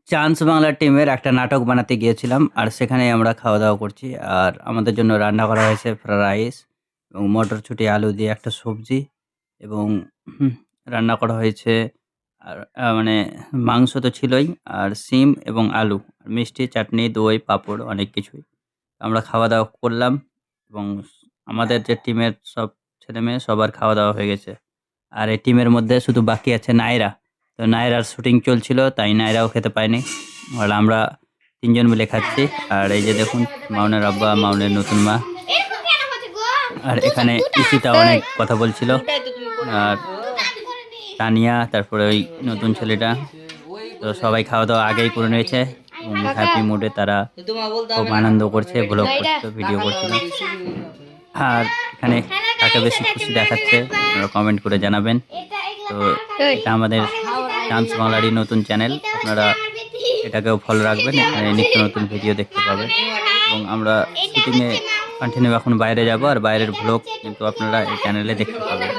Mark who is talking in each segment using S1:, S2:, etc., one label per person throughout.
S1: Chance Bangla টিমের একটা নাটক বানাতে গিয়েছিলাম। আর সেখানে আমরা খাওয়া-দাওয়া করছি। আর আমাদের জন্য রান্না করা হয়েছে রাইস এবং মটরশুঁটি, আলু দিয়ে একটা সবজি এবং হুম, রান্না করা হয়েছে আর মানে মাংস তো ছিলই। আর সিম এবং আলু, মিষ্টি, চাটনি, দই, পাঁপড় অনেক কিছুই। আমরা খাওয়া-দাওয়া করলাম এবং আমাদের যে টিমের সব ছেলেমেয়ে সবার খাওয়া-দাওয়া হয়ে গেছে। আর এই টিমের মধ্যে শুধু বাকি আছে নায়রা। তো নায়রার শুটিং চলছিল তাই নায়রাও খেতে পায়নি। আর আমরা ৩ জন মিলে খাচ্ছি। আর এই যে দেখুন মামুনের আব্বা, মামুনের নতুন মা। আর এখানে ইশিতা অনেক কথা বলছিল। আর তানিয়া, তারপরে ওই নতুন ছেলেটা। তো সবাই খাওয়া-দাওয়া আগেই করে নিয়েছে এবং হ্যাপি মুডে তারা খুব আনন্দ করছে, ভ্লগ করছিল, ভিডিও করছিল। আর এখানে কাকে বেশি খুশি দেখাচ্ছে আপনারা কমেন্ট করে জানাবেন। তো এটা আমাদের চান্স বাংলারই নতুন চ্যানেল। আপনারা এটাকেও ফলো রাখবেন। এখানে নিত্য নতুন ভিডিও দেখতে পাবেন এবং আমরা শুটিংয়ে কন্টিনিউ এখন বাইরে যাব। আর বাইরের ভ্লগ কিন্তু আপনারা এই চ্যানেলে দেখতে পাবেন।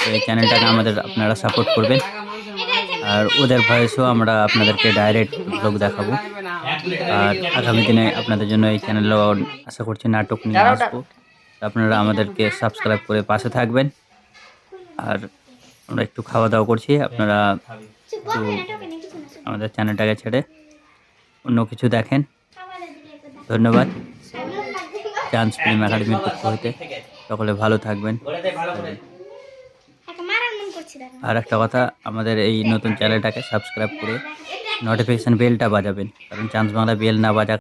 S1: তো এই চ্যানেলটাকে আমাদের আপনারা সাপোর্ট করবেন। আর ওদের ভয়েসও আমরা আপনাদেরকে ডাইরেক্ট ভ্লগ দেখাবো। আর আগামী দিনে আপনাদের জন্য এই চ্যানেলেও আশা করছি নাটক নিয়ে আসবো। তো আপনারা আমাদেরকে সাবস্ক্রাইব করে পাশে থাকবেন। আর আমরা একটু খাওয়া-দাওয়া করছি। আপনারা একটু আমাদের চ্যানেলটাকে ছেড়ে অন্য কিছু দেখেন। ধন্যবাদ। চান্স ফিল্ম একাডেমির পক্ষ হইতে সকলে ভালো থাকবেন। আর একটা কথা, আমাদের এই নতুন চ্যানেলটাকে সাবস্ক্রাইব করে নোটিফিকেশন বেলটা বাজাবেন। কারণ চান্স বাংলা বেল না বাজা